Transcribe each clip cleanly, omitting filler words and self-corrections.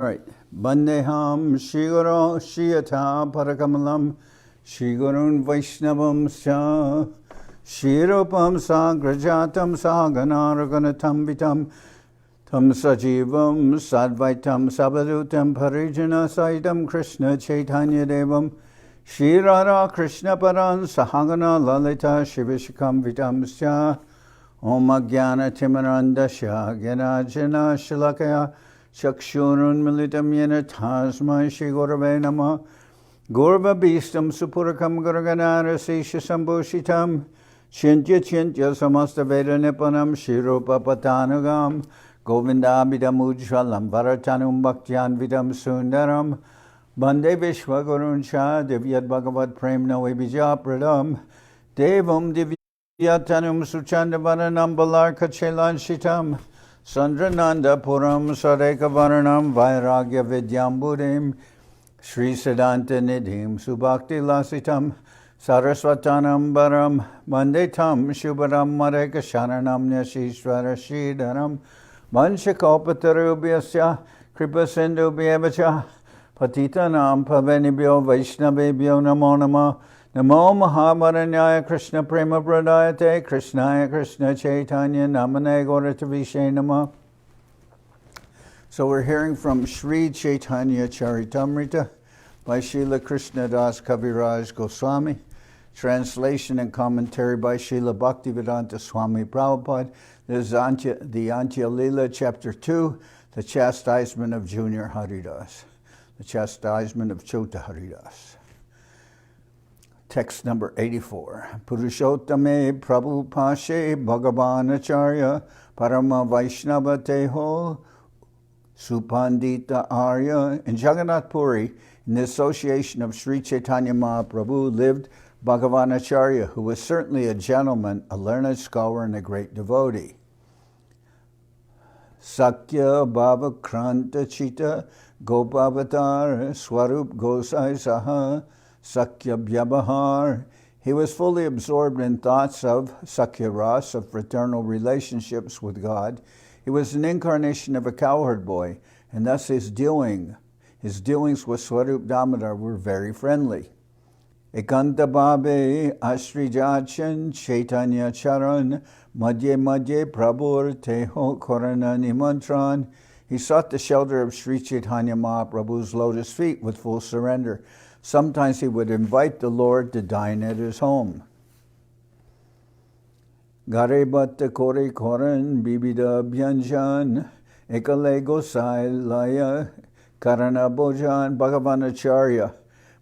All right. Bandeham Shiguro Shiyata Parakamalam Shigurun Vaishnavam Sha Shirupam Sagrajatam Saganaraganatam Vitam Tam Sajivam Sadvaitam Sabadutam Parijana Saitam Krishna Chaitanya Devam Shirara Krishna Paran Sahagana Lalita Shivishikam Vitam Sya Om Agyana Timarandasya Gyanajana Shilakaya Chakshurun militam yena tasmai Shri Gurave Namah Gurva Bhistam Supurakam Gurganara Sesha Sambhushitam Chintya Chintya Samasta Veda Nipanam Shirupa Patanagam Govindabhidam Ujjalam Bharatanum Bhaktyan Vidam Sundaram Bande Vishwagurun Cha Divyat Bhagavad Premna Vibija Pradam Devam Divyatanum Suchandavananam Balarka Chelan Shitam Sandrananda Puram Sadeka Varanam Vairagya Vidyam Buddhim Sri Siddhanta Nidhim Subhakti Lasitam Saraswatanam Baram Mandetam Shubharam Mareka Sharanam Nyashishvara Shridharam Vanchakalpatarubhyasya Kripa Sindhu Bhyevacha Patitanam Pavanibhyo Vaishnavebhyo Namo Namah Namo Mahamaranyaya Krishna Prema Pradayate Krishnaya Krishna Chaitanya Namane Gauratavishe Namah. So we're hearing from Sri Chaitanya Charitamrita by Srila Krishnadas Kaviraj Goswami. Translation and commentary by Srila Bhaktivedanta Swami Prabhupada. This is the Antya-lila, Chapter 2, the chastisement of Junior Haridas. The chastisement of Chota Haridas. Text number 84. Purushottame Prabhu Pashe Bhagavan Acharya Parama Vaishnava Teho Supandita Arya. In Jagannath Puri, in the association of Sri Chaitanya Mahaprabhu, lived Bhagavan Acharya, who was certainly a gentleman, a learned scholar, and a great devotee. Sakya Bhava Kranta Chita Gopavatar Swarup Gosai Saha Sakya Vyabhahar. He was fully absorbed in thoughts of Sakya Ras, of fraternal relationships with God. He was an incarnation of a cowherd boy, and thus his dealings with Swarup Damodar were very friendly. Ekanta Babe Ashrijachan Chaitanya Charan Madhye Madhye Prabhur Teho Korana Nimantran. He sought the shelter of Sri Chaitanya Mahaprabhu's lotus feet with full surrender. Sometimes he would invite the Lord to dine at his home. Gare Bhatta Kore Koran Bibida Bhyanjan Ekale Gosai Laya Karana Bojan. Bhagavan Acharya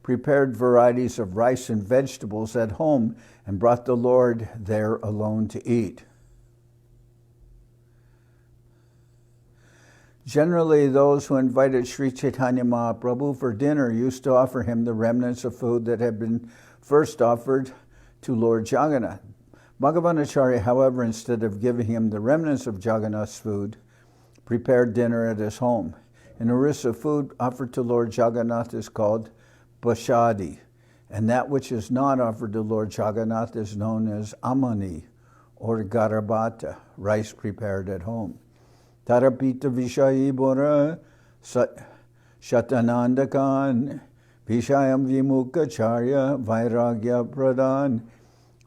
prepared varieties of rice and vegetables at home and brought the Lord there alone to eat. Generally, those who invited Sri Chaitanya Mahaprabhu for dinner used to offer him the remnants of food that had been first offered to Lord Jagannath. Bhagavan Acharya, however, instead of giving him the remnants of Jagannath's food, prepared dinner at his home. An orisa of food offered to Lord Jagannath is called Bashadi, and that which is not offered to Lord Jagannath is known as Amani, or Garabata, rice prepared at home. Tarapita Vishayi Bora Shatanandakan Vishayam Vimukacharya Vairagya Pradhan.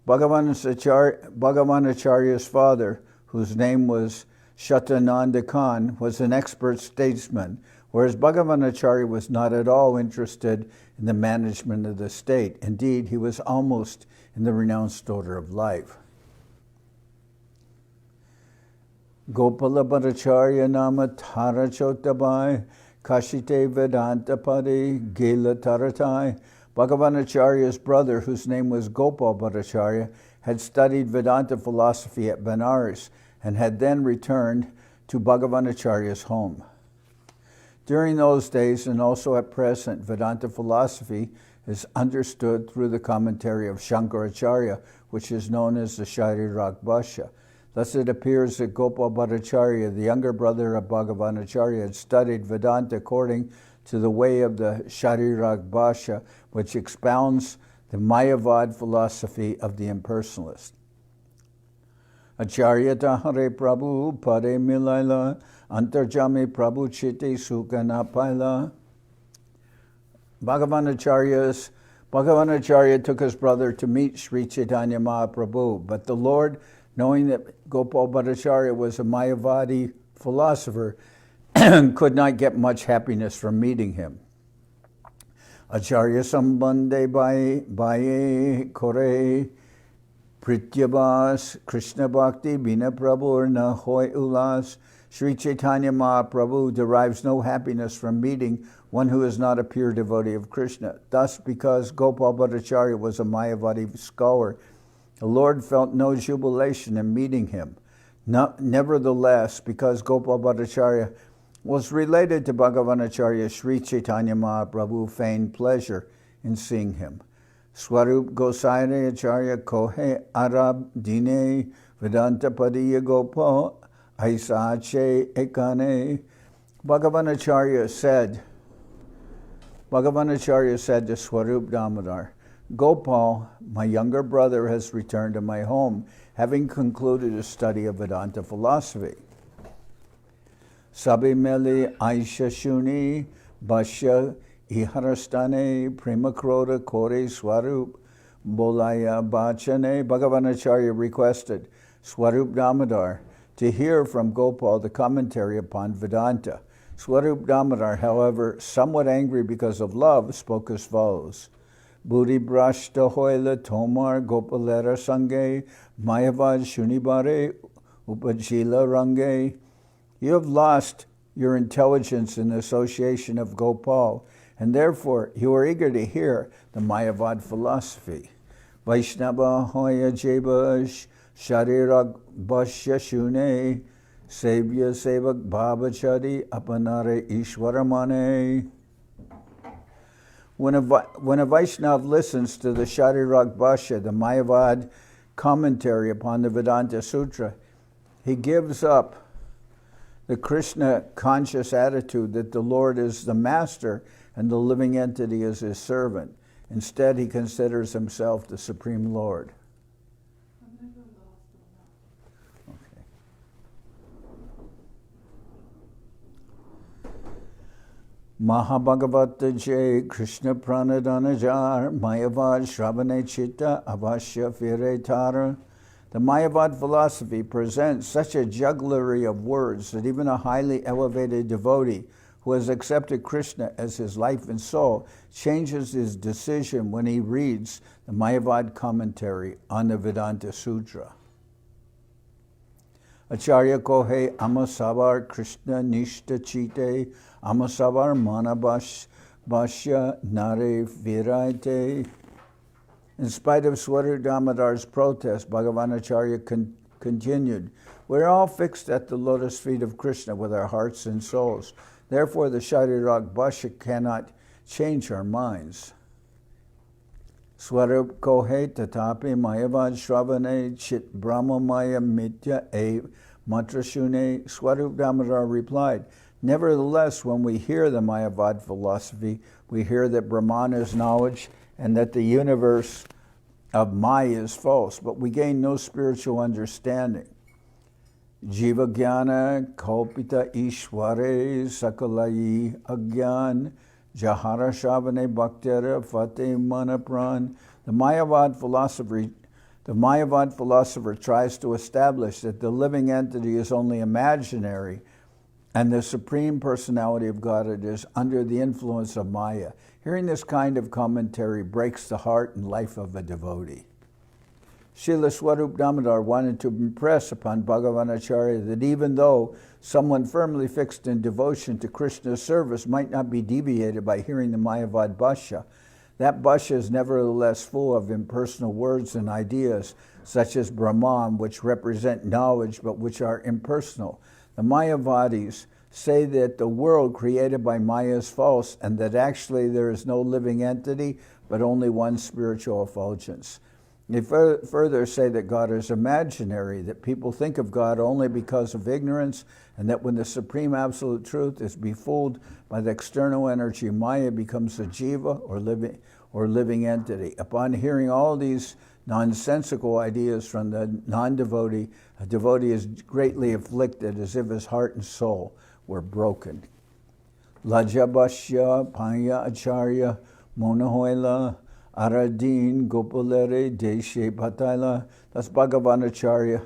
Bhagavan Acharya's father, whose name was Shatanandakan, was an expert statesman, whereas Bhagavan Acharya was not at all interested in the management of the state. Indeed, he was almost in the renounced order of life. Gopala Bhattacharya Nama Tara Chotabai Kashite Vedanta Padi Gela Taratai. Bhagavan Acharya's brother, whose name was Gopal Bhattacharya, had studied Vedanta philosophy at Benares and had then returned to Bhagavan Acharya's home. During those days, and also at present, Vedanta philosophy is understood through the commentary of Shankaracharya, which is known as the Sharirak Bhashya. Thus it appears that Gopal Bhattacharya, the younger brother of Bhagavan Acharya, had studied Vedanta according to the way of the Sharirak Bhashya, which expounds the Mayavad philosophy of the impersonalist. Acharya Tahare Prabhu Pade Milaila Antarjami Prabhu Chiti Sukana Paila. Bhagavanacharya took his brother to meet Sri Chaitanya Mahaprabhu, but the Lord, knowing that Gopal Bhattacharya was a Mayavadi philosopher, could not get much happiness from meeting him. Acharya Sambandhe Baye Kore Prityabas Krishna Bhakti Bina Prabhu Na Hoy Ulas. Sri Chaitanya Mahaprabhu derives no happiness from meeting one who is not a pure devotee of Krishna. Thus, because Gopal Bhattacharya was a Mayavadi scholar, the Lord felt no jubilation in meeting him. Nevertheless, because Gopal Bhattacharya was related to Bhagavanacharya, Sri Chaitanya Mahaprabhu feigned pleasure in seeing him. Swarup Gosaire Acharya Kohe Arab Dine Vedanta Padiya Gopal Aisache Ekane. Bhagavanacharya said to Swarup Damodar, Gopal, my younger brother, has returned to my home, having concluded a study of Vedanta philosophy. Sabimeli Aisha Shuni Bashya Iharastane Premakroda Kore Swarup Bolaya Bachane. Bhagavanacharya requested Swarup Damodar to hear from Gopal the commentary upon Vedanta. Swarup Damodar, however, somewhat angry because of love, spoke as follows. Buri Brashta Hoila Tomar Gopalera Sange Mayavad Shunibare Upajila Range. You have lost your intelligence in the association of Gopal, and therefore you are eager to hear the Mayavad philosophy. Vaishnava Hoya Jebash Sharirag Bashya Shune Sevya Sevak Bhabachari Apanare Ishwaramane. When a Vaishnav listens to the Sharirag Bhashya, the Mayavad commentary upon the Vedanta Sutra, he gives up the Krishna conscious attitude that the Lord is the master and the living entity is his servant. Instead, he considers himself the Supreme Lord. Okay. Mahabhagavata Jai Krishna Pranadanajar Mayavad Shravane Chitta Avashya Fire Tara. The Mayavad philosophy presents such a jugglery of words that even a highly elevated devotee who has accepted Krishna as his life and soul changes his decision when he reads the Mayavad commentary on the Vedanta Sutra. Acharya Kohe Amasavar Krishna Nishta Chite Amasavar Manabash Bashya Nare Viraite. In spite of Swarup Damodar's protest, Bhagavanacharya continued, we're all fixed at the lotus feet of Krishna with our hearts and souls. Therefore, the Sharirag Bhashya cannot change our minds. Swarup Kohe Tatapi Mayavad Shravane Chit Brahma Maya Mitya E Matrashune. Swarup Damodar replied, nevertheless, when we hear the Mayavad philosophy, we hear that Brahman is knowledge and that the universe of Maya is false, but we gain no spiritual understanding. Jiva Jnana Kalpita Ishware Sakalayi Agyan Jahara Shavane Bhaktera Fate Manapran. The Mayavad philosopher tries to establish that the living entity is only imaginary and the Supreme Personality of Godhead is under the influence of Maya. Hearing this kind of commentary breaks the heart and life of a devotee. Srila Swarup Damodar wanted to impress upon Bhagavanacharya that even though someone firmly fixed in devotion to Krishna's service might not be deviated by hearing the Mayavad Bhashya, that Bhashya is nevertheless full of impersonal words and ideas such as Brahman, which represent knowledge but which are impersonal. The Mayavadis say that the world created by Maya is false and that actually there is no living entity but only one spiritual effulgence. They further say that God is imaginary, that people think of God only because of ignorance, and that when the supreme absolute truth is befooled by the external energy, Maya becomes a jiva, or living entity. Upon hearing all these nonsensical ideas from the non-devotee, a devotee is greatly afflicted, as if his heart and soul were broken. Lajabashya Panya Acharya Monahoila Aradin Gopalere Deshe Pataila. Thus Bhagavan Acharya,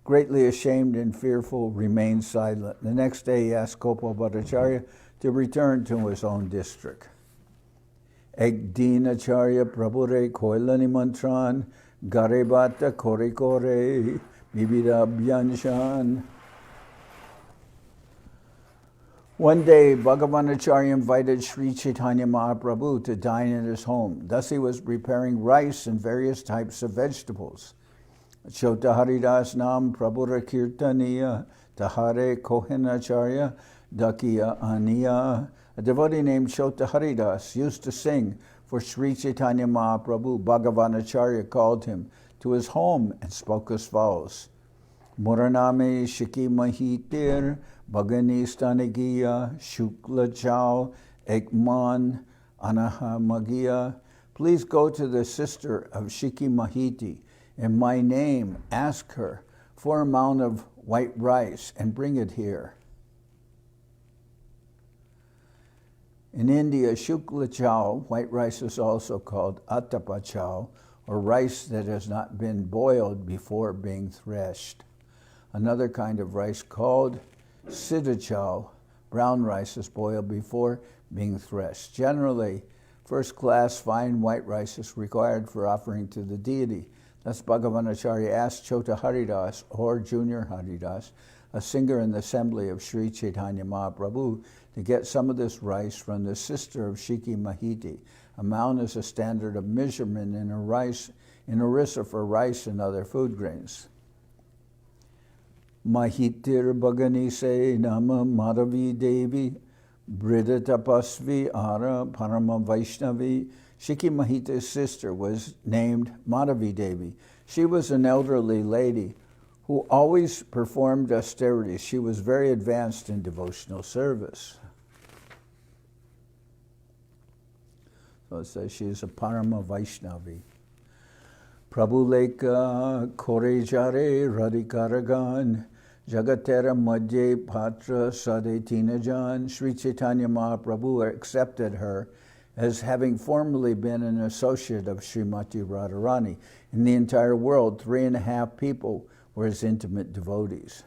greatly ashamed and fearful, remained silent. The next day he asked Gopal Bhattacharya to return to his own district. Ekdin Acharya Prabhure Koilani Mantran Garebata Kore Kore Bibida Byanshan. One day, Bhagavan Acharya invited Sri Chaitanya Mahaprabhu to dine in his home. Thus he was preparing rice and various types of vegetables. Chota Haridas Nam Prabhura Kirtaniya Tahare Kohenacharya Dakiya Aniya. A devotee named Chota Haridas used to sing for Sri Chaitanya Mahaprabhu. Bhagavan Acharya called him to his home and spoke as follows. Muraname Shiki Mahitir Bhagani Stanagiya Shukla Chao Ekman Anaha Magiya. Please go to the sister of Shiki Mahiti. In my name, ask her for an amount of white rice and bring it here. In India, Shukla Chao, white rice is also called Attapa Chao, or rice that has not been boiled before being threshed. Another kind of rice called Siddha Chao, brown rice, is boiled before being threshed. Generally, first-class fine white rice is required for offering to the deity. Thus Bhagavan Acharya asked Chota Haridas, or Junior Haridas, a singer in the assembly of Sri Chaitanya Mahaprabhu, to get some of this rice from the sister of Shiki Mahiti. A mound is a standard of measurement in orissa for rice and other food grains. Mahitir Bhagani se nama Madhavi Devi Brida Tapasvi Ara Parama Vaishnavi. Shiki Mahita's sister was named Madhavi Devi. She was an elderly lady who always performed austerities. She was very advanced in devotional service. So it says she is a Parama Vaishnavi. Prabhu Leka Kore Jare Radhikaragan Jagatera Madhye Patra Sade Tinajan. Sri Chaitanya Mahaprabhu accepted her as having formerly been an associate of Srimati Radharani. In the entire world, 3.5 people were his intimate devotees.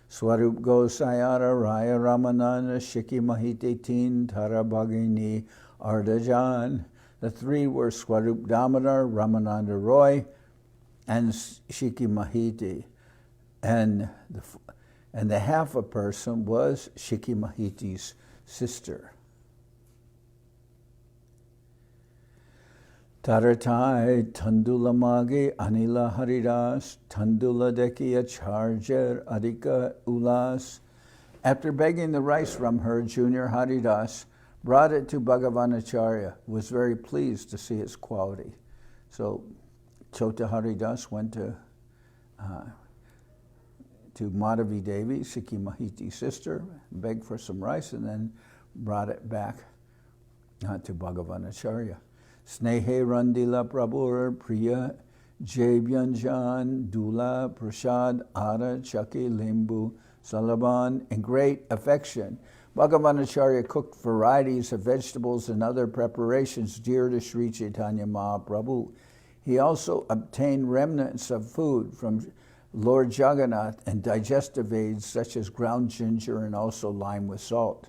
Swarup Gosayara Raya Ramanana Shiki Mahite Teen Tara Bhagini Ardajan. The 3 were Swarup Damodar, Ramananda Roy, and Shiki Mahiti. And the half a person was Shiki Mahiti's sister. Taratai Tandula Mage Anila Haridas Tandula Dekiya Charger Adika Ulas. After begging the rice from her, Junior Haridas brought it to Bhagavan Acharya, who was very pleased to see its quality. So Chota Haridas went to Madhavi Devi, Shiki Mahiti's sister, begged for some rice, and then brought it back to Bhagavan Acharya. Snehe Randila Prabhur Priya Jebyanjan Dula Prasad Ara Chaki Limbu Salaban. In great affection, Bhagavan Acharya cooked varieties of vegetables and other preparations dear to Sri Chaitanya Mahaprabhu. He also obtained remnants of food from Lord Jagannath and digestive aids such as ground ginger and also lime with salt.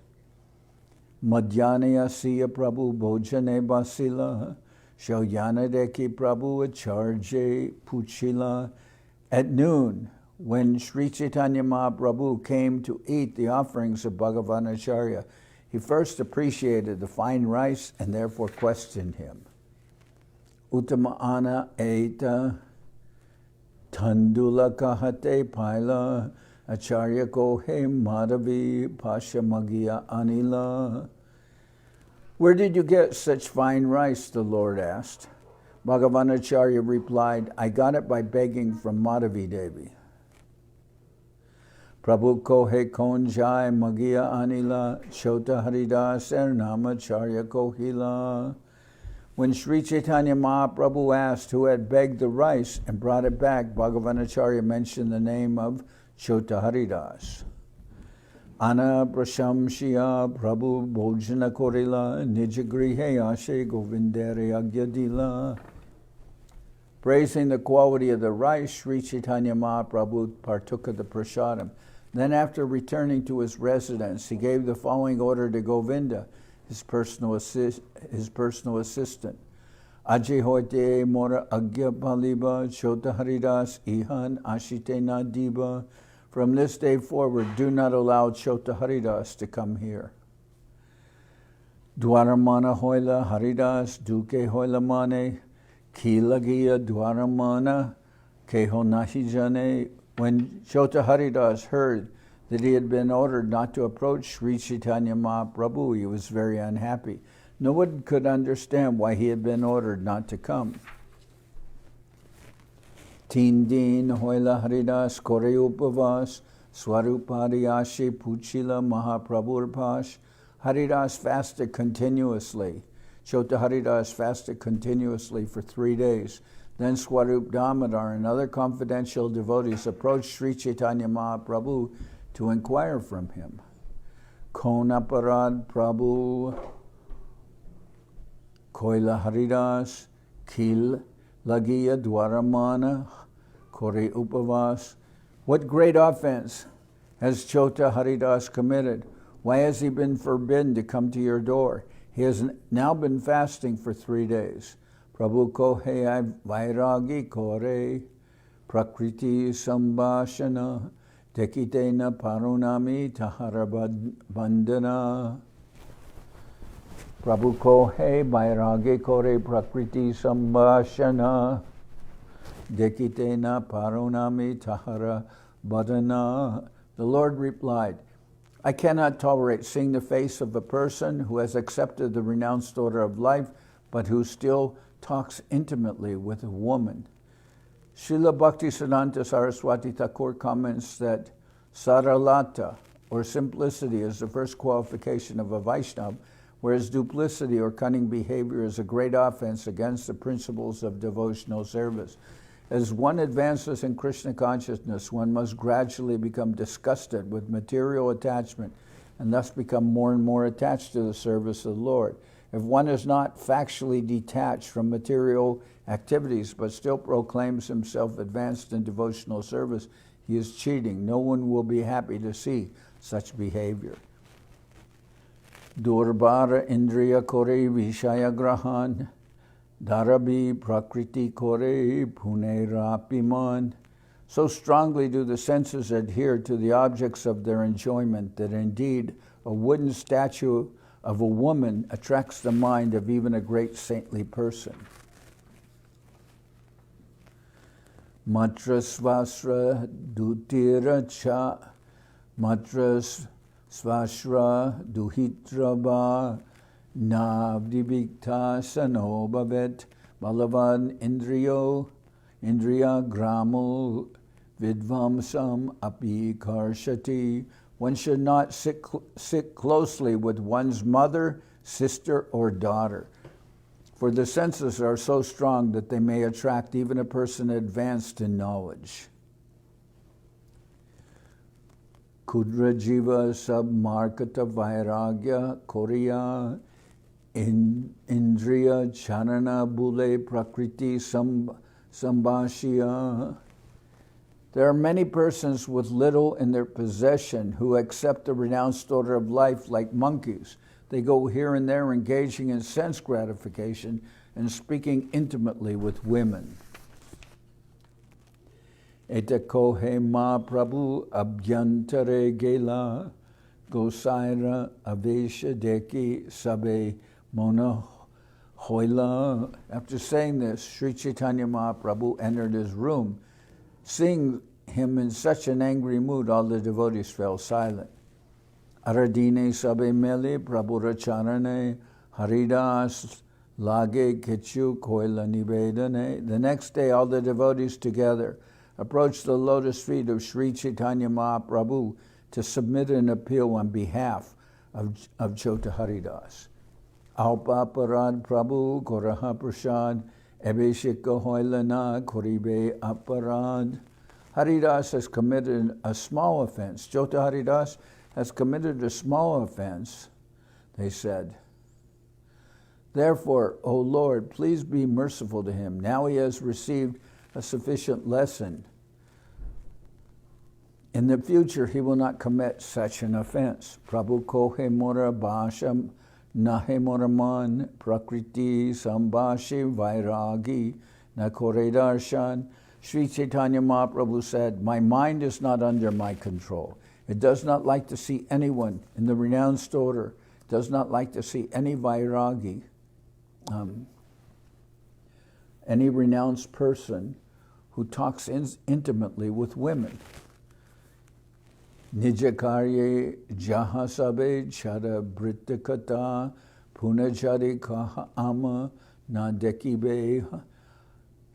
Madhyana Siya Prabhu Bhojane Basila Shauyana Deki Prabhu Acharje Puchila. At noon, when Sri Chaitanya Mahaprabhu came to eat the offerings of Bhagavan Acharya, he first appreciated the fine rice and therefore questioned him. Uttama ana eta Tandula kahate paila Acharya kohe madhavi pashamagya anila. Where did you get such fine rice? The Lord asked. Bhagavanacharya replied, I got it by begging from Madhavi Devi. Prabhu kohe konjai magia anila, Chota Haridas ernamacharya kohila. When Sri Chaitanya Mahaprabhu asked who had begged the rice and brought it back, Bhagavanacharya mentioned the name of Chota Haridas. Ana prashamshya Prabhu bhojana korila, nijagrihe ashe govindere agyadila. Praising the quality of the rice, Sri Chaitanya Mahaprabhu partook of the prasadam. Then after returning to his residence, he gave the following order to Govinda, his personal assistant. Aji hoite mora agya paliba, Chota Haridas ihan ashite na diba. From this day forward, do not allow Chota Haridas to come here. Dwaramana hoila Haridas, duke hoila mane, kilagiya dwaramana, keho nahi jane. When Chota Haridas heard that he had been ordered not to approach Sri Chaitanya Mahaprabhu, he was very unhappy. No one could understand why he had been ordered not to come. Teen din hoila Haridas kore upavas, swarupariyashi puchila Mahaprabhur pash. Haridas fasted continuously. Chota Haridas fasted continuously for 3 days. Then Swarup Damodar and other confidential devotees approached Sri Chaitanya Mahaprabhu to inquire from him. Konaparad Prabhu Koila Haridas Kil Lagiya Dwaramana Kore Upavas. What great offense has Chota Haridas committed? Why has he been forbidden to come to your door? He has now been fasting for 3 days. Prabhu kohe vairagi kore prakriti sambhashana dekitena parunami tahara bandana. Prabhu kohe vairagi kore prakriti sambhashana dekitena parunami tahara bandana. The Lord replied, I cannot tolerate seeing the face of a person who has accepted the renounced order of life, but who still talks intimately with a woman. Srila Bhaktisiddhanta Saraswati Thakur comments that saralata, or simplicity, is the first qualification of a Vaishnava, whereas duplicity or cunning behavior is a great offense against the principles of devotional service. As one advances in Krishna consciousness, one must gradually become disgusted with material attachment and thus become more and more attached to the service of the Lord. If one is not factually detached from material activities but still proclaims himself advanced in devotional service, he is cheating. No one will be happy to see such behavior. Durbara Indriya Kore Vishaya Grahan Darabi Prakriti Kore Punerapiman. So strongly do the senses adhere to the objects of their enjoyment that indeed a wooden statue of a woman attracts the mind of even a great saintly person. Matra svasra dutira cha, matra svasra duhitraba, navdibikta sanobhavet, balavan indriya gramo vidvamsam api karshati. One should not sit closely with one's mother, sister, or daughter, for the senses are so strong that they may attract even a person advanced in knowledge. Kudra jiva sab markata vairagya koriya indriya charana bule prakriti sambhashya. There are many persons with little in their possession who accept the renounced order of life like monkeys. They go here and there engaging in sense gratification and speaking intimately with women. Eta kohe ma prabhu abhyantare gela gosaira avesha deki sabe mona hoila. After saying this, Sri Chaitanya Mahaprabhu entered his room. Seeing him in such an angry mood, all the devotees fell silent. Aradine sabe mele prabhura charane haridas Lage Kichu Koila Nivedane. The next day, all the devotees together approached the lotus feet of Sri Chaitanya Mahaprabhu to submit an appeal on behalf of Chota Haridas. Alpa Parad Prabhu Koraha Prasad Ebeshika Hoilana Koribe Aparad. Haridas has committed a small offense. Chota Haridas has committed a small offense, they said. Therefore, O Lord, please be merciful to him. Now he has received a sufficient lesson. In the future, he will not commit such an offense. Prabhu kohe mora bhasham nahe moraman prakriti sambhashi vairagi nakore darshan. Sri Chaitanya Mahaprabhu said, my mind is not under my control. It does not like to see anyone in the renounced order. It does not like to see any vairagi, any renounced person who talks intimately with women. Nijakarye jahasabe chara brittakata punajari kaha ama nadekibe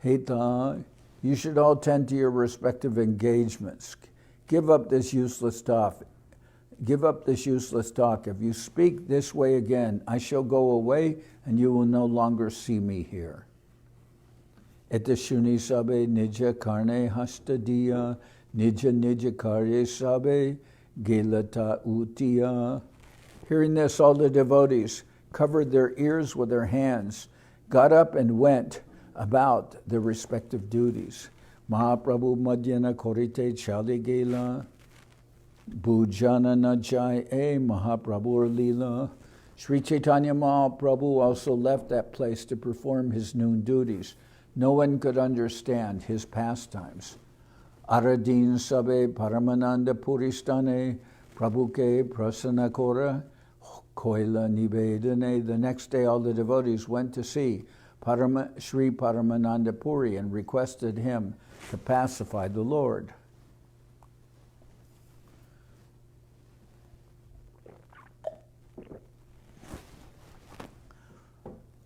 heta. You should all tend to your respective engagements. Give up this useless talk. If you speak this way again, I shall go away and you will no longer see me here. Etashuni sabe nija karne hastadiya nija karye sabe gelata utiya. Hearing this, all the devotees covered their ears with their hands, got up and went about their respective duties. Mahaprabhu Madhyana Korite Chali Gela Bhujana Najai Mahaprabhu Lila. Sri Chaitanya Mahaprabhu also left that place to perform his noon duties. No one could understand his pastimes. Aradin Sabe Paramananda Puristane Prabhuke Prasanakora Koila Nivedane. The next day all the devotees went to see Sri Paramananda Puri and requested him to pacify the Lord.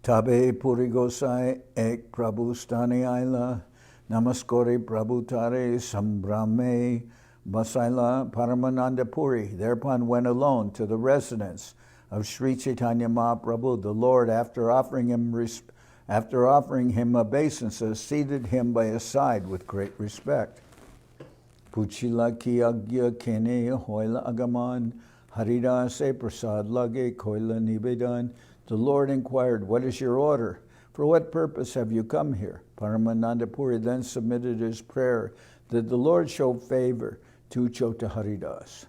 Tabe Puri Gosai Ek Prabhu Stani Aila Namaskore Prabhu Tare Sambrame Basaila Paramananda Puri thereupon went alone to the residence of Sri Chaitanya Mahaprabhu. The Lord, after offering him obeisances, seated him by his side with great respect. Puchila ki agya kene hoila agaman haridase prasad lage koila nibedan. The Lord inquired, what is your order? For what purpose have you come here? Paramananda Puri then submitted his prayer that the Lord show favor to Chota Haridas.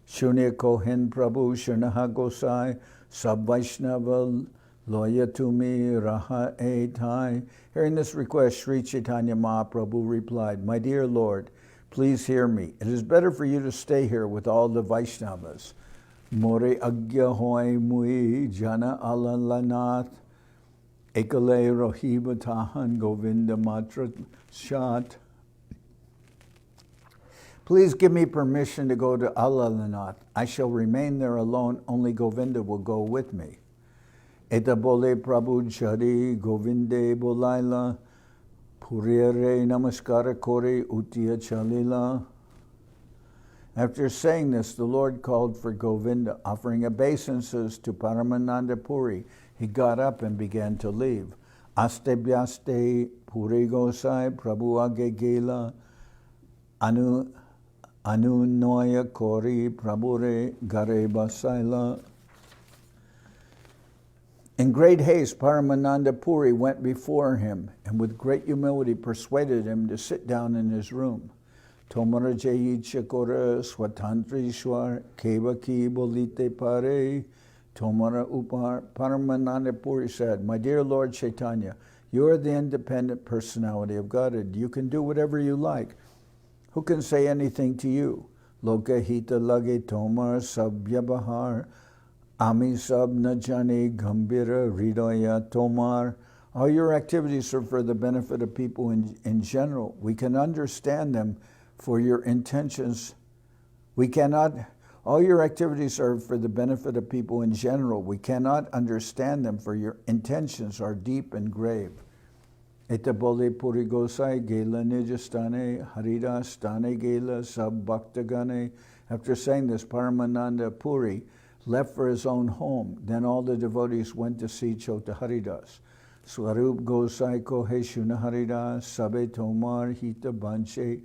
Shunya Kohen Prabhu Shunaha Gosai Sab Vaishnava Loyatumi Raha Etai. Hearing this request, Sri Chaitanya Mahaprabhu replied, my dear Lord, please hear me. It is better for you to stay here with all the Vaishnavas. More agya hoy mui jana alalanath ekale rohiba tahan govinda matra shat. Please give me permission to go to Alalanath. I shall remain there alone, only Govinda will go with me. Eta bole Prabhu Chari Govinde Bolaila Purire Namaskara Kore Utiya Chalila. After saying this, the Lord called for Govinda, offering obeisances to Paramananda Puri. He got up and began to leave. Aste Byaste Puri Gosai Prabhu Age Gela Anu Noya Kori Prabhure Gare Basaila. In great haste, Paramananda Puri went before him and with great humility persuaded him to sit down in his room. Tomara Jayi Chakora Swatantrishwar Keva Ki Bolite Pare Tomara Upar. Paramananda Puri said, my dear Lord Chaitanya, you are the independent personality of Godhead. You can do whatever you like. Who can say anything to you? Loka Hita Lage Tomar Sabya Bahar Ami Sab Najani Gambira Hridaya Tomar. All your activities are for the benefit of people in general. We can understand them for your intentions. We cannot, All your activities are for the benefit of people in general. We cannot understand them, for your intentions are deep and grave. Eta bole puri gosai gela nijastane haridas stane gela sab bhaktagane. After saying this, Paramananda Puri left for his own home. Then all the devotees went to see Chota Haridas. Swarup Gosai Kohe Shuna Haridas Sabe Tomar Hita Banche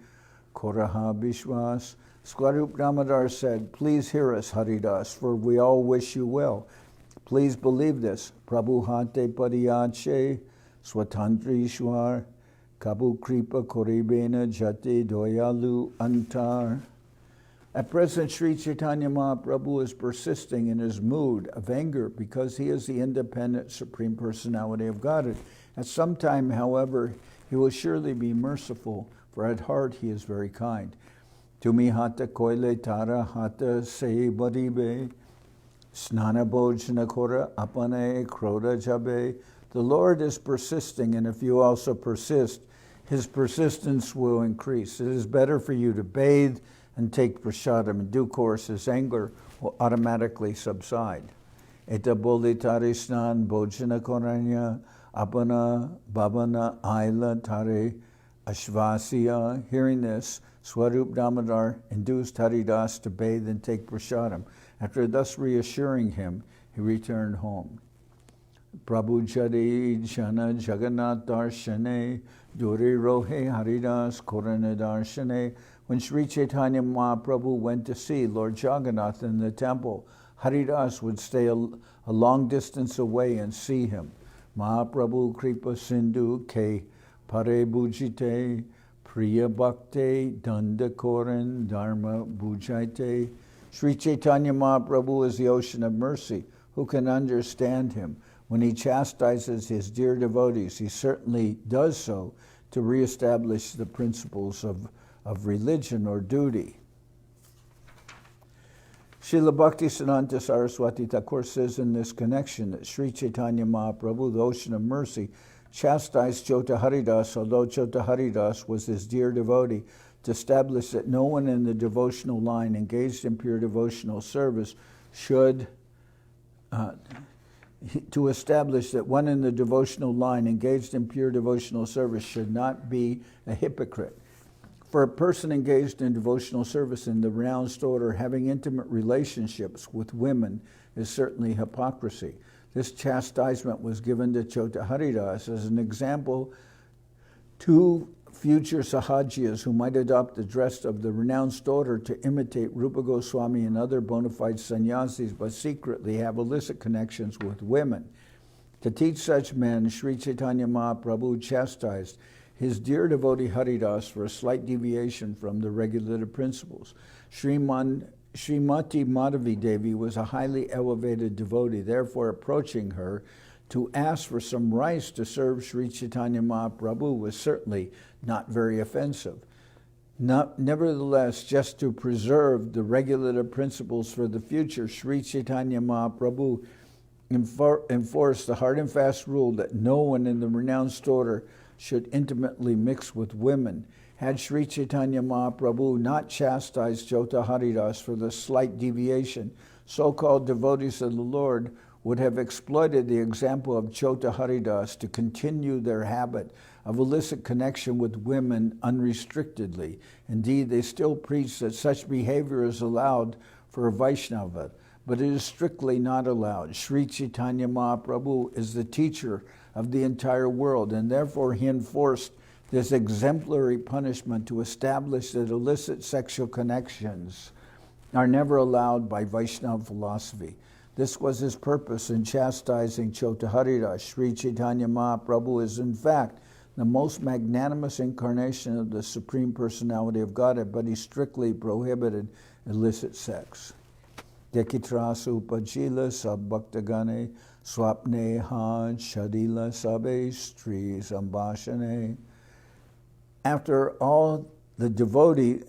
Koraha Bishwas. Swarup Damodar said, "Please hear us, Haridas, for we all wish you well. Please believe this. Prabhu Hate Padiyache Swatantri Ishwar Kabu Kripa Koribena Jate Doyalu Antar." At present, Sri Chaitanya Mahaprabhu is persisting in his mood of anger because he is the independent Supreme Personality of Godhead. At some time, however, he will surely be merciful, for at heart he is very kind. Tumi hata koile tara hata se baribe snana bojna kora apane kroda jabe. The Lord is persisting, and if you also persist, his persistence will increase. It is better for you to bathe and take prasadam. In due course, his anger will automatically subside. Eta boli tare snan bojana koranya apana babana aila tare ashvasiya. Hearing this, Swarup Damodar induced Haridas to bathe and take prasadam. After thus reassuring him, he returned home. Prabhu Jadi Jana Jagannath Darshane Duri Rohe Haridas Korana Darshane. When Sri Chaitanya Mahaprabhu went to see Lord Jagannath in the temple, Haridas would stay a long distance away and see him. Mahaprabhu Kripa Sindhu Ke Pare Bujite Priya Bhakte Danda Koran Dharma Bujaite. Sri Chaitanya Mahaprabhu is the ocean of mercy. Who can understand him? When he chastises his dear devotees, he certainly does so to reestablish the principles of religion or duty. Srila Bhaktisiddhanta Saraswati Thakur says in this connection that Sri Chaitanya Mahaprabhu, the ocean of mercy, chastised Chota Haridas, although Chota Haridas was his dear devotee, to establish that no one in the devotional line engaged in pure devotional service should to establish that one in the devotional line engaged in pure devotional service should not be a hypocrite. For a person engaged in devotional service in the renounced order, having intimate relationships with women is certainly hypocrisy. This chastisement was given to Chota Haridas as an example to future sahajias who might adopt the dress of the renounced order to imitate Rupa Goswami and other bona fide sannyasis, but secretly have illicit connections with women. To teach such men, Sri Chaitanya Mahaprabhu chastised his dear devotee Haridas for a slight deviation from the regulative principles. Srimati Madhavi Devi was a highly elevated devotee, therefore approaching her to ask for some rice to serve Sri Chaitanya Mahaprabhu was certainly not very offensive. Nevertheless, just to preserve the regulative principles for the future, Sri Chaitanya Mahaprabhu enforced the hard and fast rule that no one in the renounced order should intimately mix with women. Had Sri Chaitanya Mahaprabhu not chastised Chota Haridas for the slight deviation, so-called devotees of the Lord would have exploited the example of Chota Haridas to continue their habit of illicit connection with women unrestrictedly. Indeed, they still preach that such behavior is allowed for a Vaishnava, but it is strictly not allowed. Sri Chaitanya Mahaprabhu is the teacher of the entire world, and therefore he enforced this exemplary punishment to establish that illicit sexual connections are never allowed by Vaishnava philosophy. This was his purpose in chastising Chota Haridas. Sri Chaitanya Mahaprabhu is in fact the most magnanimous incarnation of the Supreme Personality of Godhead, but he strictly prohibited illicit sex. Dekitrasu Pajila Sabbhaktagane Swapne Han Shadila Sabe Stri Sambhashane. After all the devotees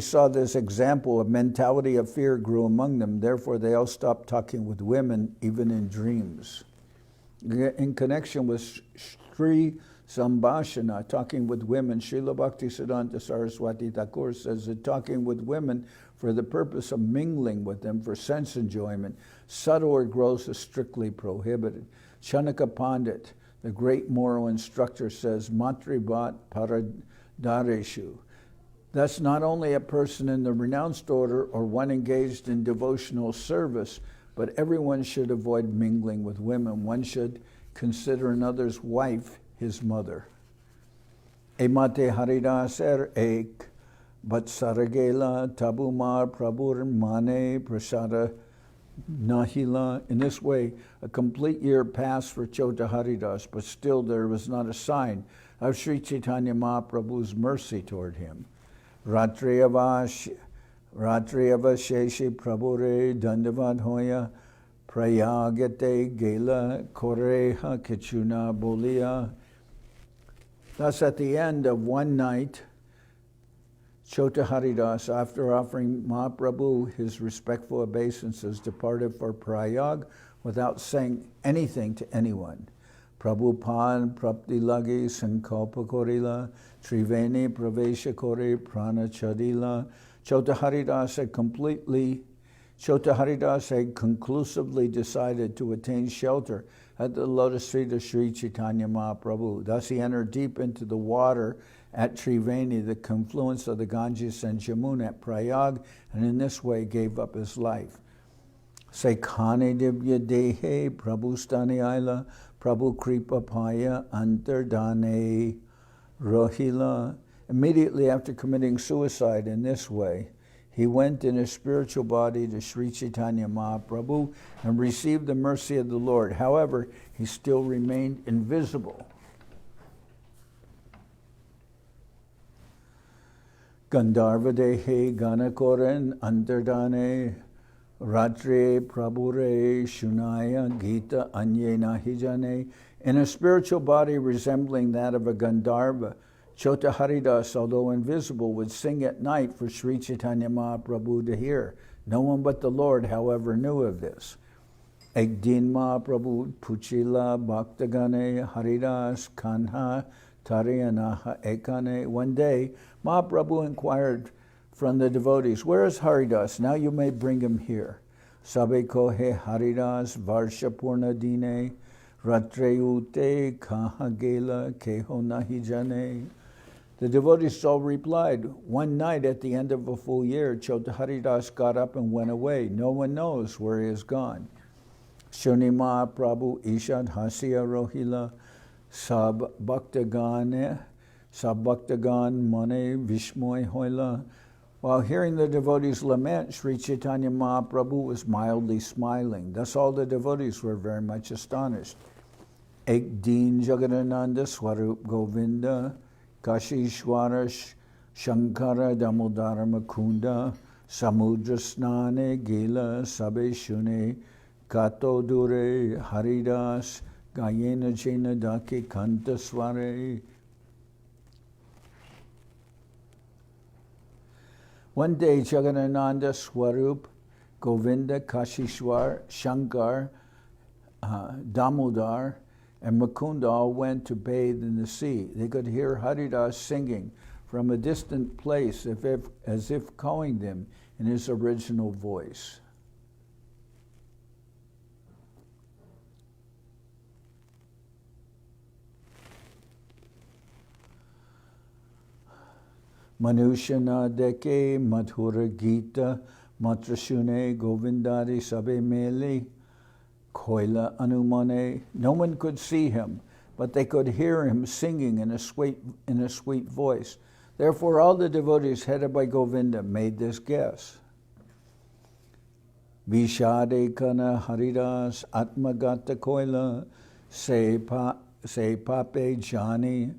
saw this example, a mentality of fear grew among them. Therefore, they all stopped talking with women, even in dreams. In connection with Sri Sambhashana, talking with women, Srila Bhaktisiddhanta Saraswati Thakur says that talking with women for the purpose of mingling with them for sense enjoyment, subtle or gross is strictly prohibited. Chanaka Pandit, the great moral instructor, says, Matribat Paradareshu. That's not only a person in the renounced order or one engaged in devotional service, but everyone should avoid mingling with women. One should consider another's wife his mother. Emate Haridas ek, but Saragela Tabumar Prabhur Mane Prasada Nahila. In this way, a complete year passed for Chota Haridas, but still there was not a sign of Sri Chaitanya Mahaprabhu's mercy toward him. Ratriyava Sheshi Prabhure Dandavad Hoya Prayagate Gela Koreha Kichuna Bolia. Thus, at the end of one night, Chota Haridas, after offering Mahaprabhu his respectful obeisances, departed for Prayag without saying anything to anyone. Prabhupada Prapti Lagi Sankalpa Korila Triveni Pravesha Kore Prana Chadila. Chota Haridas had conclusively decided to attain shelter at the lotus feet of Sri Chaitanya Mahaprabhu. Thus he entered deep into the water at Triveni, the confluence of the Ganges and Jamuna at Prayag, and in this way gave up his life. Sekhane Divya Dehe Prabhu Stani Aila Prabhu Kripa Paya Antardane Rohila. Immediately after committing suicide in this way, he went in his spiritual body to Sri Chaitanya Mahaprabhu and received the mercy of the Lord. However, he still remained invisible. Gandharva Dehe Ganakoran Antardane Ratre Prabhure Shunaya Gita Anye Nahijane. In a spiritual body resembling that of a Gandharva, Chota Haridas, although invisible, would sing at night for Sri Chaitanya Mahaprabhu to hear. No one but the Lord, however, knew of this. Ekdin Mahaprabhu Puchila Bhaktagane Haridas Kanha Tariyanaha Ekane. One day, Mahaprabhu inquired from the devotees, "Where is Haridas? Now you may bring him here." Sabe kohe Haridas Varsha Purna Dine Ratreute Kaha Gela Keho Nahi Jane. The devotees all replied, "One night at the end of a full year, Chota Haridas got up and went away. No one knows where he has gone." Shuni Mahaprabhu Ishad Hasya Rohila Sab Bhaktagan Mane Vishmoy Hoila. While hearing the devotees lament, Sri Chaitanya Mahaprabhu was mildly smiling. Thus all the devotees were very much astonished. Ek Deen Jagadananda Swarup Govinda Kashishwara Shankara Damodara Makunda Samudra Snane Gila Sabe Shune Kato Dure Haridas Gayena Jena Dake Kanta Sware. One day, Jagadananda, Swarup, Govinda, Kashishwar, Shankar, Damodar, and Mukunda all went to bathe in the sea. They could hear Haridas singing from a distant place as if calling them in his original voice. Manushana deke madhura gita matrashune govindari sabe mele koila anumane. No one could see him, but they could hear him singing in a sweet voice. Therefore, all the devotees headed by Govinda made this guess. Vishade kana Haridas atmagata koila se pape jani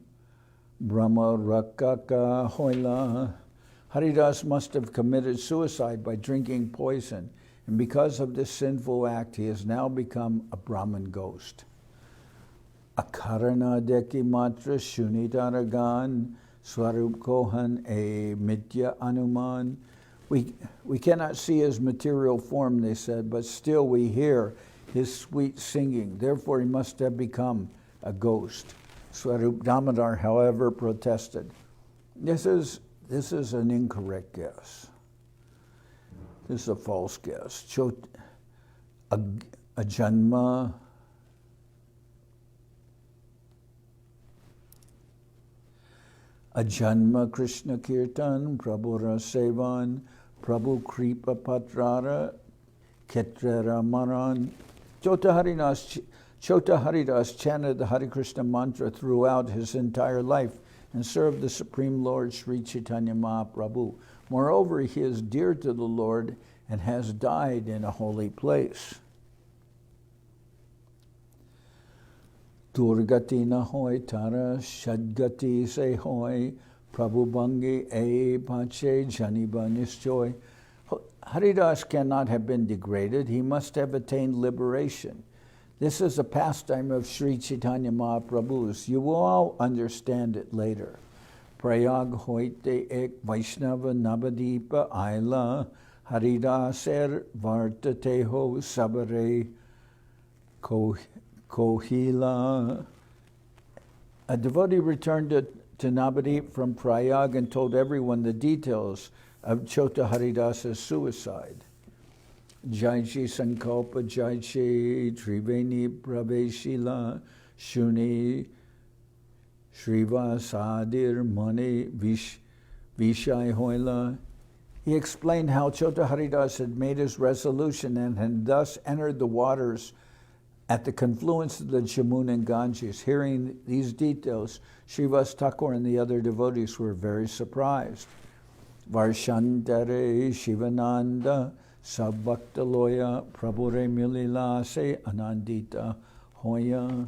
Brahma Rakaka Hoila. Haridas must have committed suicide by drinking poison, and because of this sinful act, he has now become a Brahman ghost. Akarana deki matra shunitaragan swarup kohan a mitya anuman. We cannot see his material form, they said, but still we hear his sweet singing. Therefore, he must have become a ghost. Swarup Damodar, however, protested. This is an incorrect guess. This is a false guess. Ajanma. Ajanma Krishna Kirtan, Prabhu Rasevan, Prabhu Kripa Patrara, Ketrara Maran. Chota Haridas chanted the Hare Krishna mantra throughout his entire life and served the Supreme Lord Sri Chaitanya Mahaprabhu. Moreover, he is dear to the Lord and has died in a holy place. Durgati na hoy tara, shadgati se hoy, prabhubangi e pache janiba nisjoy. Haridas cannot have been degraded. He must have attained liberation. This is a pastime of Sri Chaitanya Mahaprabhu's. You will all understand it later. Prayag hoite ek Vaishnava Navadipa Aila Haridaser Vartateho Sabare Kohila. A devotee returned to Navadip from Prayag and told everyone the details of Chota Haridas' suicide. Jaichi Sankalpa Jaichi Triveni Praveshila Shuni Srivasadir Mani Vishai Hoila. He explained how Chota Haridas had made his resolution and had thus entered the waters at the confluence of the Jamuna and Ganges. Hearing these details, Srivas Thakur and the other devotees were very surprised. Varshantare Shivananda Sabhaktaloya Prabhure Milila Se Anandita Hoya.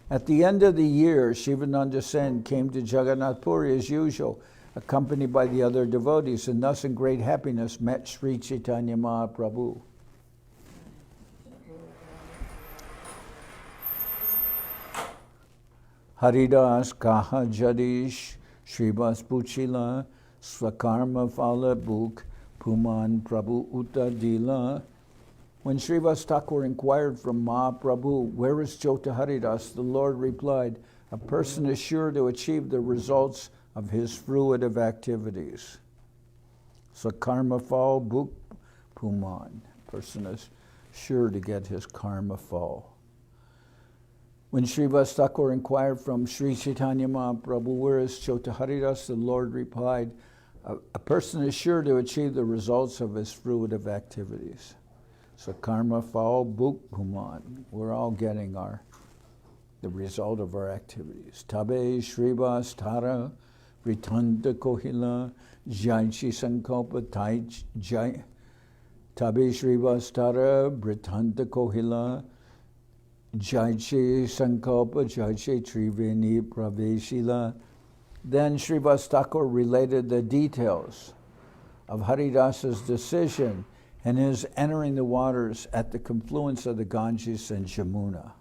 At the end of the year, Shivananda Sen came to Jagannath Puri as usual, accompanied by the other devotees, and thus in great happiness met Sri Chaitanya Mahaprabhu. Haridas Kaha Jadish Srivas Puchila Swakarma Phala Buk Puman Prabhu Uttadila. When Srivas Thakur inquired from Mahaprabhu, "Where is Chota Haridas?" the Lord replied, "A person is sure to achieve the results of his fruitive activities." So karma fall bhuk puman. Person is sure to get his karma fall. When Srivas Thakur inquired from Sri Chaitanya Mahaprabhu, "Where is Chota Haridas?" the Lord replied, "A person is sure to achieve the results of his fruitive activities." So karma fall bhuk puman. We're all getting the result of our activities. Tabe Srivas Tara Ritanda Kohila Jainchi Sankalpa Jai Tabe Srivas Tara Britanta Kohila Jaichi Sankalpa Jaichi Triveni Praveshila. Then Srivas Thakur related the details of Haridas's decision and his entering the waters at the confluence of the Ganges and Jamuna.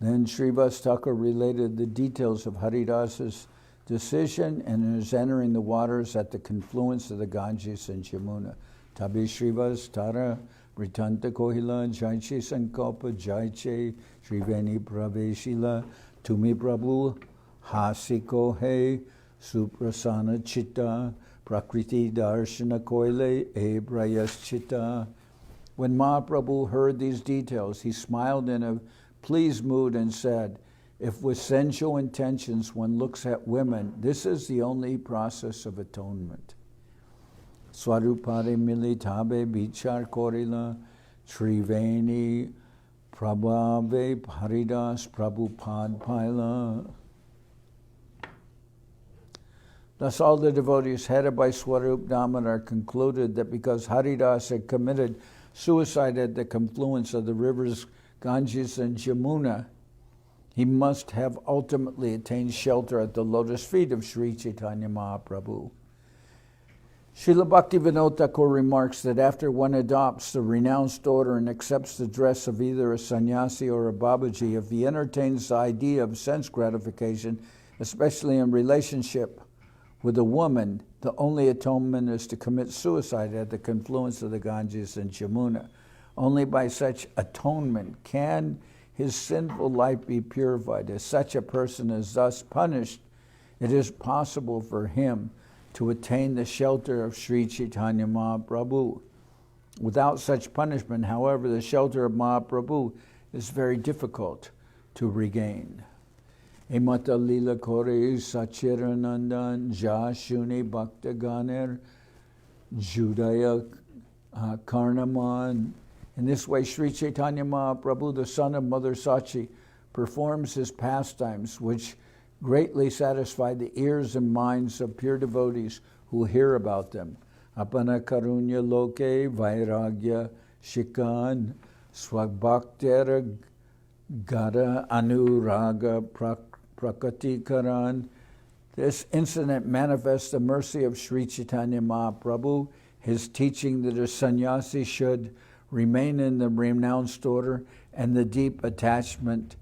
Then Srivas Thakur related the details of Haridas's decision and his entering the waters at the confluence of the Ganges and Jamuna. Tabi Srivas Tara Britanta Kohila Jaichi Sankalpa Jaiche Sriveni Praveshila Tumi Prabhu Hasiko He Suprasana Chitta Prakriti Darshana Koile E Brayas Chitta. When Mahaprabhu heard these details, he smiled in a pleased mood and said, "If with sensual intentions one looks at women, this is the only process of atonement." Swarupare militabe bichar korila triveni prabhave haridas prabhupad paila. Thus all the devotees headed by Swarup Damodar concluded that because Haridas had committed suicide at the confluence of the rivers Ganges and Jamuna, he must have ultimately attained shelter at the lotus feet of Sri Chaitanya Mahaprabhu. Srila Bhaktivinoda Thakur remarks that after one adopts the renounced order and accepts the dress of either a sannyasi or a babaji, if he entertains the idea of sense gratification, especially in relationship with a woman, the only atonement is to commit suicide at the confluence of the Ganges and Jamuna. Only by such atonement can his sinful life be purified. As such a person is thus punished, it is possible for him to attain the shelter of Sri Chaitanya Mahaprabhu. Without such punishment, however, the shelter of Mahaprabhu is very difficult to regain. Antya-lila kore sachiranandan jashuni bhakta ganer judaya karnaman. In this way, Sri Chaitanya Mahaprabhu, the son of Mother Sachi, performs his pastimes, which greatly satisfy the ears and minds of pure devotees who hear about them. Apana karunya loke vairagya shikan swabhaktera gada anuraga prakatikaran. This incident manifests the mercy of Sri Chaitanya Mahaprabhu, his teaching that a sannyasi should remain in the renounced order, and the deep attachment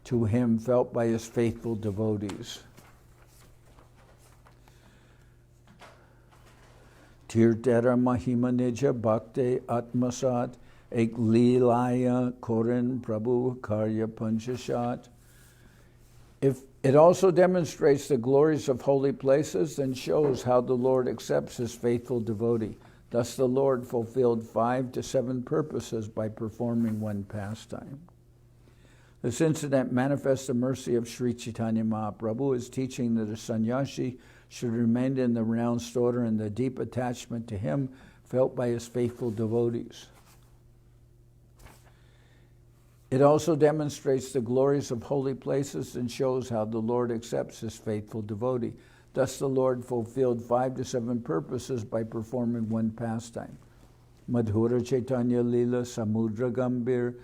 to him felt by his faithful devotees. Tirtera mahima nija bhakte atmasat ek lilaya korin prabhu karya panchashat. If it also demonstrates the glories of holy places and shows how the Lord accepts his faithful devotee. Thus the Lord fulfilled 5 to 7 purposes by performing one pastime. This incident manifests the mercy of Sri Chaitanya Mahaprabhu, his teaching that a sannyasi should remain in the renounced order, and the deep attachment to him felt by his faithful devotees. It also demonstrates the glories of holy places and shows how the Lord accepts his faithful devotee. Thus the Lord fulfilled 5 to 7 purposes by performing one pastime. Madhura Chaitanya Lila Samudra Gambir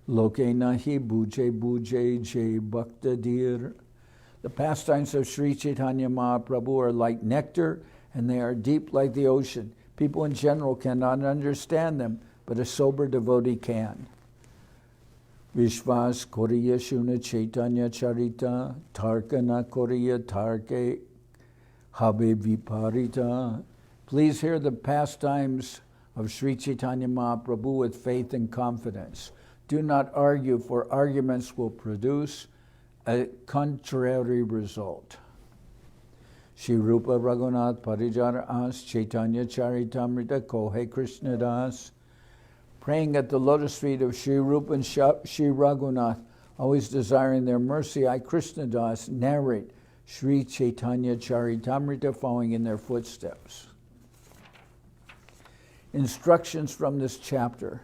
Loke nahi buje buje jay bhakta dir. The pastimes of Sri Chaitanya Mahaprabhu are like nectar, and they are deep like the ocean. People in general cannot understand them, but a sober devotee can. Vishwas koriya shuna Chaitanya Charita, tarkana koriya tarke habe viparita. Please hear the pastimes of Sri Chaitanya Mahaprabhu with faith and confidence. Do not argue, for arguments will produce a contrary result. Shri Rupa Raghunath Parijara As Chaitanya Charitamrita Kohe Krishnadas. Praying at the lotus feet of Shri Rupa and Shri Raghunath, always desiring their mercy, I, Krishnadas, narrate Sri Chaitanya Charitamrita, following in their footsteps. Instructions from this chapter.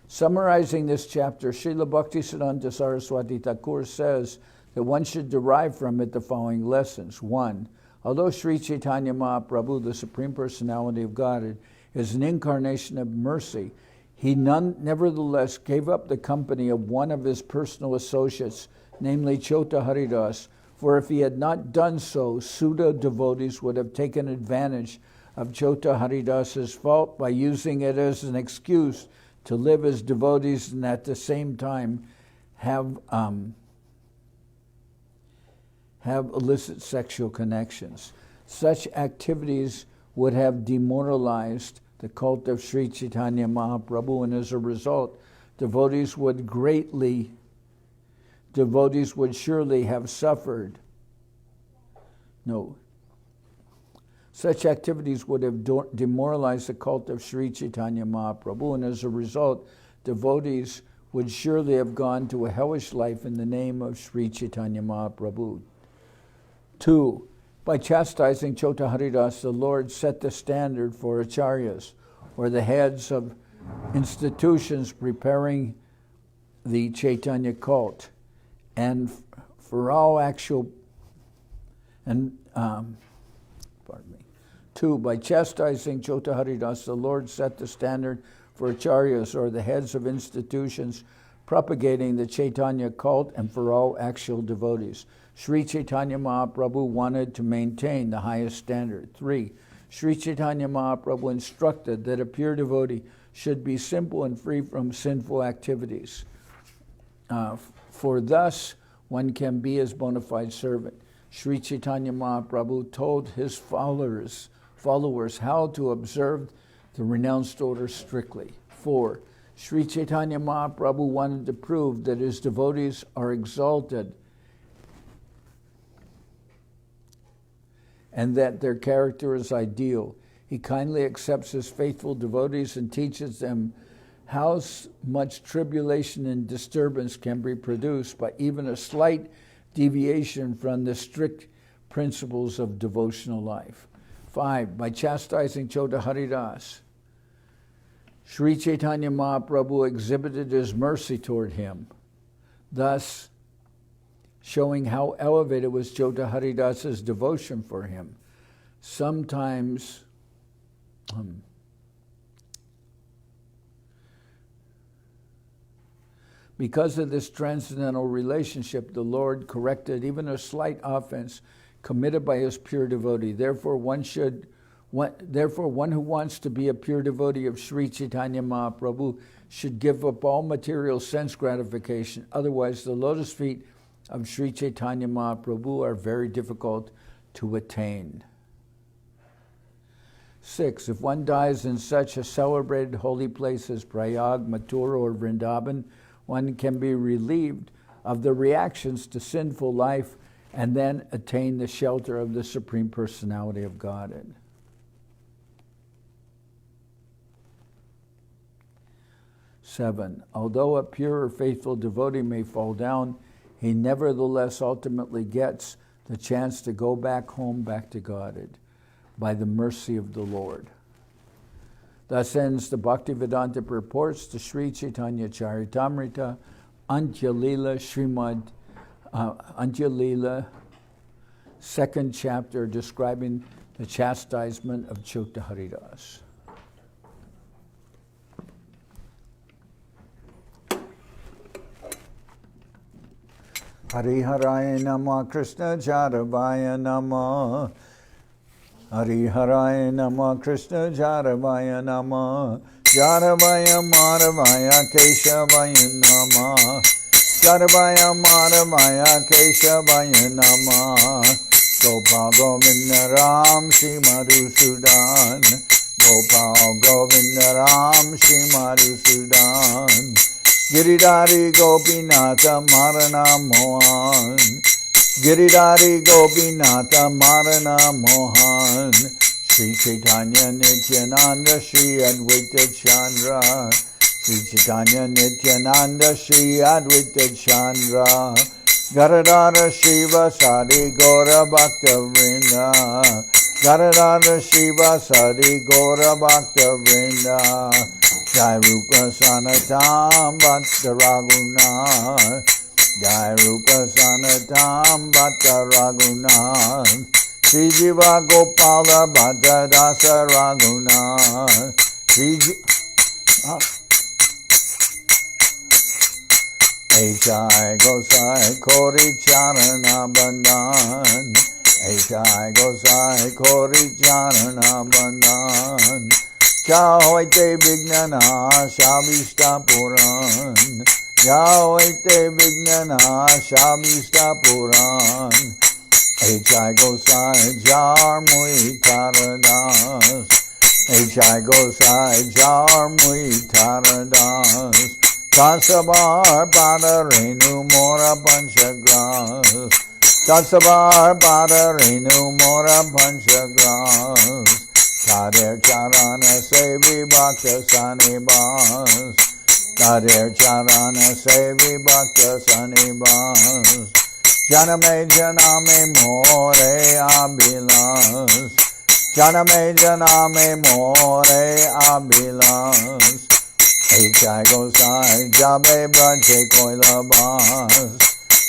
Summarizing this chapter, Srila Bhaktisiddhanta Saraswati Thakur says that one should derive from it the following lessons. 1. Although Sri Chaitanya Mahaprabhu, the Supreme Personality of Godhead, is an incarnation of mercy, he nevertheless gave up the company of one of his personal associates, namely Chota Haridas, for if he had not done so, pseudo devotees would have taken advantage of Chota Haridas's fault by using it as an excuse to live as devotees and at the same time have illicit sexual connections. Such activities would have demoralized the cult of Sri Chaitanya Mahaprabhu, and as a result, devotees would surely have suffered. Such activities would have demoralized the cult of Sri Chaitanya Mahaprabhu, and as a result, devotees would surely have gone to a hellish life in the name of Sri Chaitanya Mahaprabhu. 2. By chastising Chota Haridas, the Lord set the standard for acharyas, or the heads of institutions preparing the Chaitanya cult, and for all actual and 2. By chastising Chota Haridas, the Lord set the standard for acharyas, or the heads of institutions propagating the Chaitanya cult, and for all actual devotees. Sri Chaitanya Mahaprabhu wanted to maintain the highest standard. 3. Sri Chaitanya Mahaprabhu instructed that a pure devotee should be simple and free from sinful activities. For thus one can be his bona fide servant. Sri Chaitanya Mahaprabhu told his followers how to observe the renounced order strictly. 4. Sri Chaitanya Mahaprabhu wanted to prove that his devotees are exalted and that their character is ideal. He kindly accepts his faithful devotees and teaches them how much tribulation and disturbance can be produced by even a slight deviation from the strict principles of devotional life. 5. By chastising Chota Haridas, Sri Chaitanya Mahaprabhu exhibited his mercy toward him, thus showing how elevated was Chota Haridas's devotion for him. Sometimes because of this transcendental relationship, the Lord corrected even a slight offense committed by his pure devotee. Therefore, one who wants to be a pure devotee of Sri Chaitanya Mahaprabhu should give up all material sense gratification. Otherwise, the lotus feet of Sri Chaitanya Mahaprabhu are very difficult to attain. 6. If one dies in such a celebrated holy place as Prayag, Mathura, or Vrindavan, one can be relieved of the reactions to sinful life and then attain the shelter of the Supreme Personality of Godhead. 7. Although a pure or faithful devotee may fall down, he nevertheless ultimately gets the chance to go back home, back to Godhead, by the mercy of the Lord. Thus ends the Bhaktivedanta purports to Sri Chaitanya Charitamrita, Antya-lila, Srimad Antya-lila, 2nd chapter, describing the chastisement of Chota Haridas. Hariharaya Namah Krishna Jaravaya Namah Hariharaya Namah Krishna Jaravaya Namah Jaravaya Maravaya Keshavaya Namah Jaravaya Maravaya Keshavaya Namah Gopal Govinda Ram Shri Madhusudan Gopal Govinda Ram Shri Madhusudan Giridhari Gopinatha Marana Mohan Giridhari Gopinatha Marana Mohan Sri Chaitanya Nityananda Sri Advaita Chandra Sri Chaitanya Nityananda Sri Advaita Chandra Garadara Shiva Sadi Gaura Bhakta Vrinda Garadara Shiva Sadi Gaura Bhakta Vrinda Jai Rupa Sanatam Bhatta Raghunath Jai Rupa Sanatam Bhatta Raghunath Sri Jiva Gopala Bhatta Dasa Raghunath Sri Echai Gosai Kori Charana Bandhan Echai Gosai Kori Charana Bandhan Jahoite Vignana Shabishta Puran Jahoite Vignana Shabishta Puran Echai Gosai Jar Mui Taradas Echai Gosai Jar Mui Taradas Dasabar Pada Renu Mora Panchagras Dasabar Pada Renu Mora Panchagras Tadir Charana Sevi Bhakta Sanibas Tadir Charana Sevi Bhakta Sanibas Janame Janame More Abhilas Janame Janame More Abhilas Echai Gosai Jabe Braje Koilabas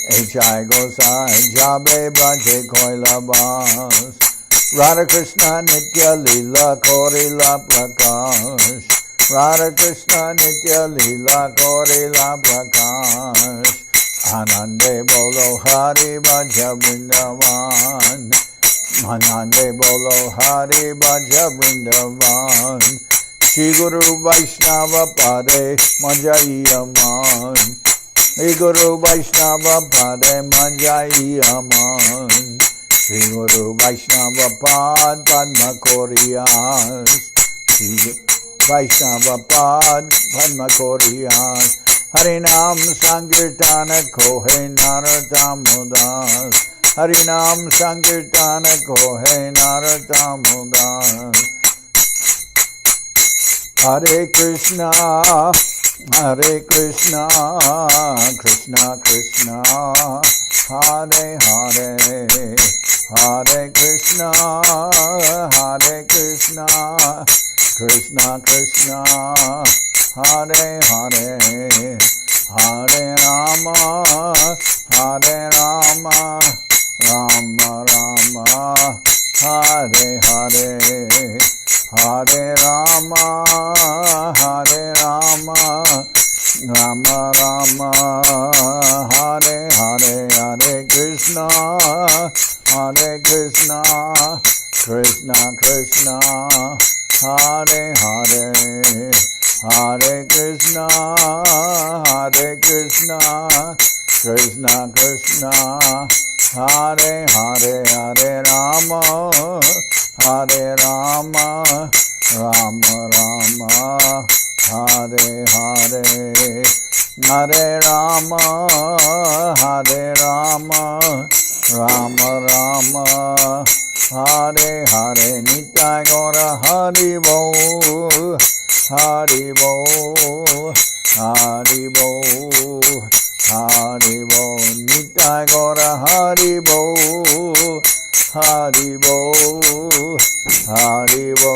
Echai Gosai Jabe Braje Koilabas Radha Krishna Antya-lila Korila Prakash Radha Krishna Antya-lila Korila Prakash Anande Bolo Hari Bhaja Vrindavan Anande bolo Hari Bhaja Vrindavan, Shri Guru Vaishnava Pade Manjayaman, Shri Guru Vaishnava Pade Manjayaman, Shri Guru Vaishnava Pad Padma Koriyas, Shri Vaishnava Pad Padma Koriyas, Harinam Sankirtana Kohe Naradamudas, Harinam Sankirtana Kohe Naradamudas. Hare Krishna, Krishna Krishna, Hare Hare, Hare Krishna, Krishna Krishna, Hare Hare, Hare Rama, Rama Rama, Hare Hare, Hare Rama, Rama Rama, Hare Hare, Hare Krishna, Krishna Krishna, Hare Hare, Hare Krishna, Krishna Krishna, Hare Hare, Hare Rama, Rama Rama, Hare Hare, Hare Rama, Rama Rama, Hare Hare, Nitai Gaura Hari Bo, Hari Bo, Hari Bo, Hari Bo, Nitai Gaura Hari Bo, Hari Bo, Hari Bo,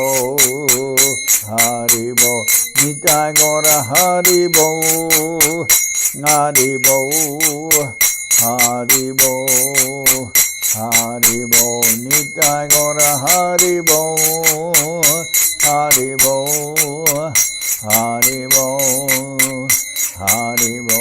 Hari Bo, Nitai Gaura Hari Bo, Hari Bo, Hari Bo, Hari Bo, Nitai Gaura Hari Bo, Hari Bo, Hari Bo, Hari Bo.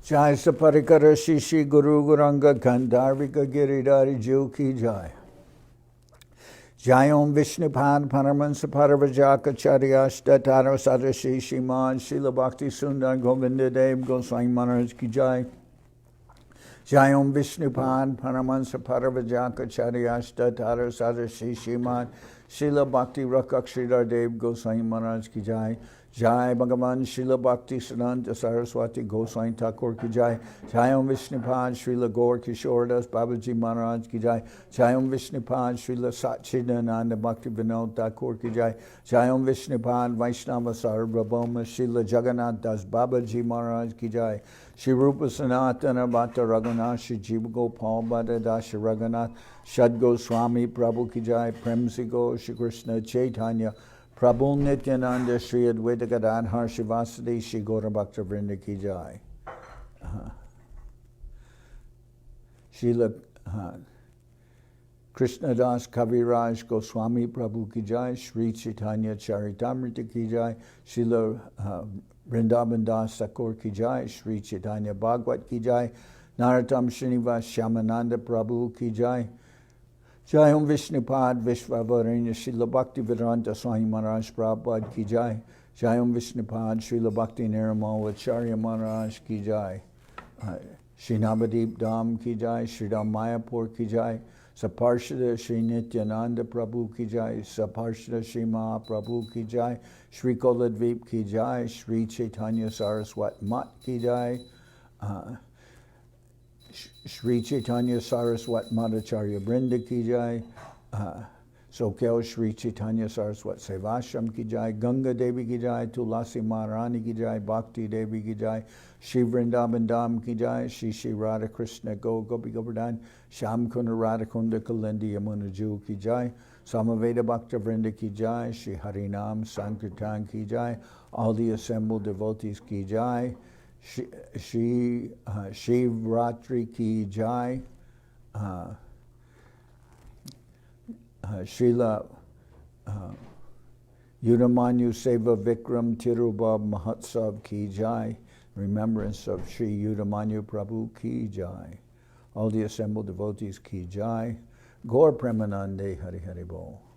Jai Saparikara Shishi Guru Guranga Gandharvika Giridhari Jiu Ki Jai. Jai Om Vishnupad Paramahansa Paravajaka Charyashta Taro Sadashi Shiman Srila Bhakti Sundar Govinda Dev Goswami Maharaj Ki Jai. Jai Om Vishnupad Paramahansa Paravajaka Charyashta Taro Sadashi Shiman Srila Bhakti Rakshidhar Dev Goswami Maharaj Ki Jai. Jai Bhagavan Srila Bhakti Siddhanta Saraswati Goswami Thakur Ki Jai. Jai Om Vishnupad Srila Gaur Kishoredas Babaji Maharaj Ki Jai. Jai Om Vishnupad Srila Satchidananda Bhakti Vinod Thakur Ki Jai. Jai Om Vishnupad Vaishnava Sarvabhauma Srila Jagannath Das Babaji Maharaj Ki Jai. Shri Rupa Sanatana Bhatta Raghunath Shri Jiva Gopal Bhatta Dasha Raghunath Shad Goswami Prabhu Ki Jai. Premsigo Shri Krishna Chaitanya Prabhu Nityananda Shri Advaita Gadadhar Shivasadi Shri Gaura Bhakta Vrinda Ki Jai. Srila Krishnadas Kaviraj Goswami Prabhu Ki Jai. Sri Chaitanya Charitamrita Ki Jai. Srila Vrindavan Das Thakur Ki Jai. Sri Chaitanya Bhagwat Ki Jai. Narottam Srinivas Shyamananda Prabhu Ki Jai. Jai Om Vishnupad Vishvavaranya Srila Bhakti Vedanta Swami Maharaj Prabhupada Ki Jai. Jai Om Vishnupad Srila Bhakti Niramal Acharya Maharaj Ki Jai. Shri Navadip Dham Ki Jai. Shri Ram Mayapur Ki Jai. Saparshada Shri Nityananda Prabhu Ki Jai. Saparshada Shri Mahaprabhu Ki Jai. Shri Koladvip Ki Jai. Shri Chaitanya Saraswat Mat Ki Jai. Sri Chaitanya Saraswat Madhacharya Brinda Ki Jai. Soquel Sri Chaitanya Saraswat Sevashram Ki Jai. Ganga Devi Ki Jai. Tulasi Maharani Ki Jai. Bhakti Devi Ki Jai. Shri Vrindavan Dham Ki Jai. Shri Shri Radha Krishna Gopi Govardhan. Sham Kunda Radha Kunda Kalindi Yamuna Ju Ki Jai. Samaveda Bhakta Vrinda Ki Jai. Shri Harinam Sankirtan Ki Jai. All the assembled devotees Ki Jai. Shri Shivratri Ki Jai. Srila Yudamanyu Seva Vikram Tirubab Mahotsav Ki Jai. Remembrance of Sri Yudamanyu Prabhu Ki Jai. All the assembled devotees Ki Jai. Gaur Premanande Hari Hari Bol.